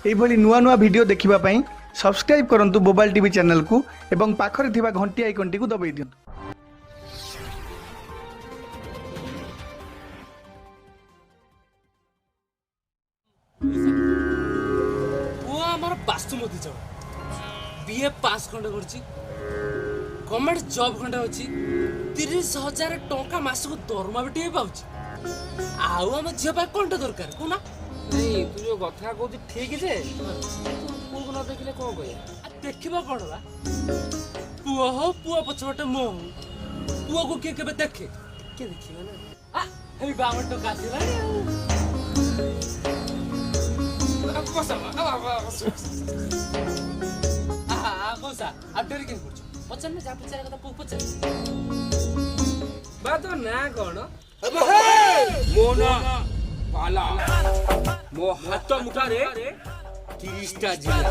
एभली नुआ नुआ वीडियो देखिबा पई सब्सक्राइब करंतु मोबाइल टीवी चैनल को एवं पाखरे थिबा घंटी आइकन टी को दबाई दियंतु। वो आमर बास्तुमती चौ बीए पास खंडे करछि गवर्नमेंट जॉब खंडे अछि 30,000 टंका मास को दरमा बेटी पाउछि आउ हम झिया पा कोनटा दरकार कोना नहीं तू जो कथा कहू ठीक जे पुओ को न देखले कोन कहया देखिबा कोन बा पुओ हो पुओ पछवटे मो पुओ को के केबे देखे के देखिबा ना आ हेई बावन टका दिला कोसा अब डर के करछ पचन में जा पचारे कथा पु पचन बा तो ना कोन अबे हे मोना पाला मो हाथ मुठा रे 30टा जिला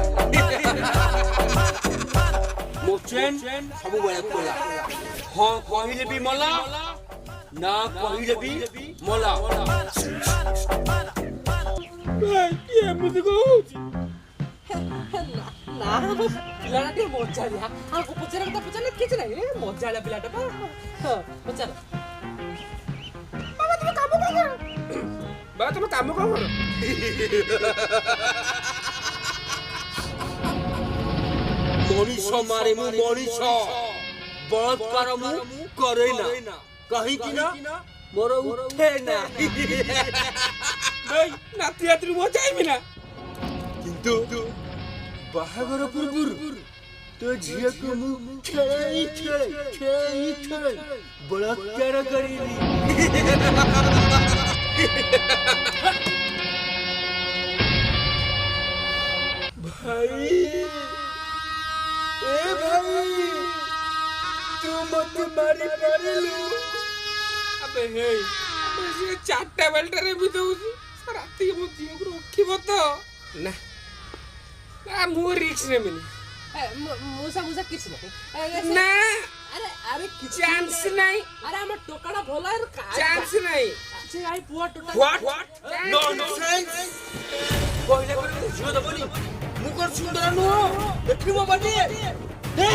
मो चेन सब बळे कोला हां कहिले भी मला ना कहिले भी मला ये मुझे को ना पिलाटा टे मजालिया आ को पचारे कथा पचन किछ नाही मजालिया पिलाटा पा पचार बा तुम काम करो मनीष मारे मु मनीष बलात्कार मु करे ना कहीं की ना मोर उठे ना नहीं नाती यात्री मो जाइबी ना किंतु बाहागर पूर्व तो झिया को मु खेई बलात्कार करीली भाई ए भाई तू मत मारी पारिलु अबे हे से चारटा बेल्ट रे भी दउसी राती मो जियो को रखिबो तो ना ना मो रिक्स रे मिनी मुसा किछ नहीं ना अरे अरे किछ चांस नहीं अरे हम टोकड़ा भोला रे का चांस नहीं जे आई पुआ टोटा व्हाट नॉनसेंस पहिले करे झियो दबनी मुकर सुंदर नु देखिबो बाटी दे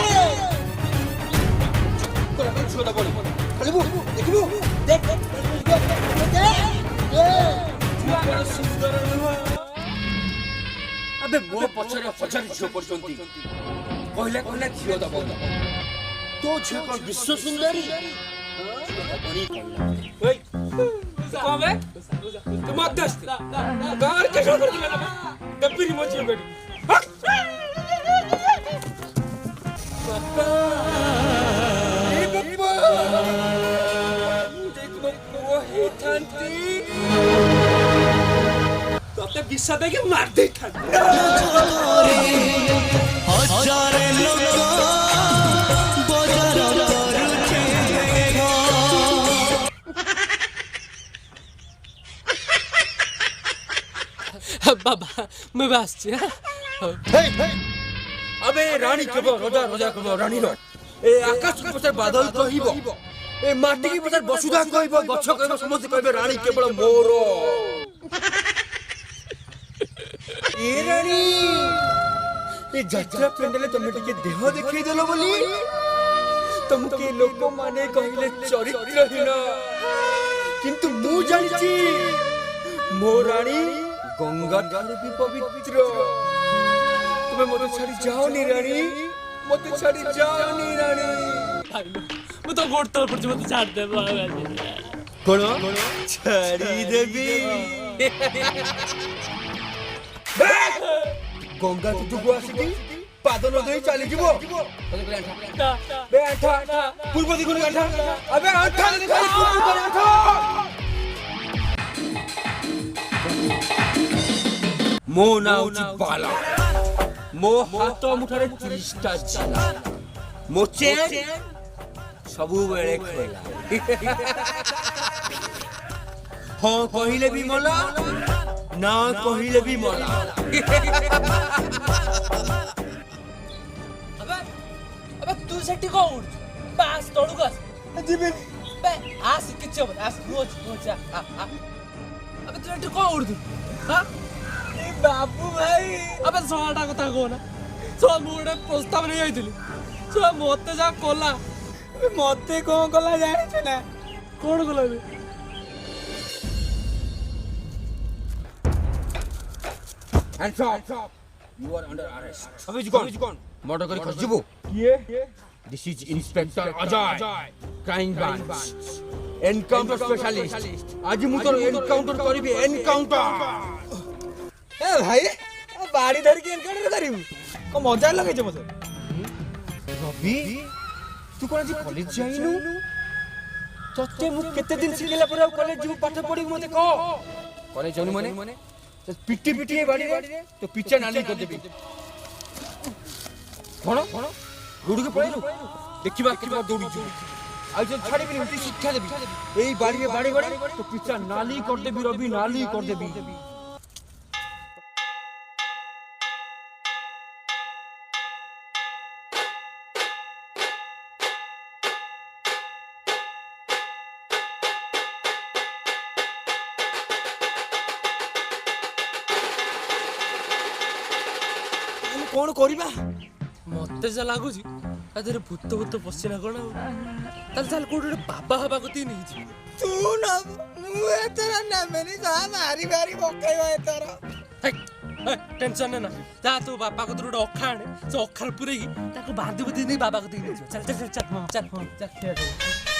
करे झियो दबनी खाली देखिबो देख मुकर सुंदर नु अबे मो पछरे झियो परचंती पहिले कहले झियो दबनी तो झियो को विश्व सुंदरी बनी कहला ओए कबे तुम मध्यस्थ गार के छोड़ दिला ना दब्बी मो झियो बेटी पापा ए पापा मुझे तुम हे थांती तते विश्व दे के मार दे था हजार लोग बाबा मैं बस छी अबे रानी केबो रोजा केबो रानी लो ए आकाश पछर बादल कहिबो ए माटी की पछर वसुधा कहिबो गछ कहिबो समस्त कहिबो रानी केवल मोरो ए रानी ए जत्रा पेंडले तुम टिके देह देखै देलो बोली तुमके लोक माने कहिले चरित्रहीन किंतु मु जानिची मो रानी गंगा ठारे भी पवित्र तुम्हें मत छाड़ी जाओ नी रानी मत छाड़ी जाओ नी रानी मैं तो गोड़ तोड़ पड़ मत छाड़ दे कोन छाड़ी देबी गंगा तू दुगो आसी पाद न देई चली जीवो बे आठा पूर्व दिगु आठा अबे आठा खाली पूर्व आठा मो नाउची बाला मो हाथ मुठारे 30टा जिला मो चेन सबु बेले खेला हां कहिले भी मला ना कहिले भी मला अबे तू सेठी को उड़ पास तोड़ू गस जीबे बे आस किछ अब आस रोज रोज अबे तू सेठी को उड़ हां ବାବୁ ଭାଇ अबे सोळाटा कथा कोना सो मु गोटे प्रस्ताव नहीं आइथिली सो मते जा कोला मते कौन कला जाने ना कोण कोला बे Hands up. You are under arrest. अबे कौन मर्डर करी खस जीवो ये This is Inspector Ajay, crime branch, encounter specialist. आज मु तो एनकाउंटर करिबे एनकाउंटर। ए भाई बाड़ी धर के एनकाउंटर करिबू को मजा लगे जे मते रवि तू कोन जी कॉलेज जाइनु तते मु केते दिन सिखेला पर कॉलेज जीव पाठ पढी मते को कॉलेज जानु माने पिटी पिटी ए बाड़ी रे तो पिचा नाली कर देबी कोन रोड के पळेलु देखिबा देखिबा दौड़ी छु आ जे छाड़ी बिनी उठी शिक्षा देबी एई बाड़ी रे बाड़ी गड़ी तो पिचा नाली कर देबी रवि नाली कर देबी कौन करिबा मते जा लागुची अदरे भूत भूत पसिना कोन ताल साल कोड बाबा हबा को तीन हिची तू ना मु एतरा ना मेनी जा मारी मारी बकाइबा एतरा टेंशन ना जा तू बाबा को दुड अखा आने से अखार पुरे ताको बांधी बुधी नहीं बाबा को तीन हिची चल चल चल चल चल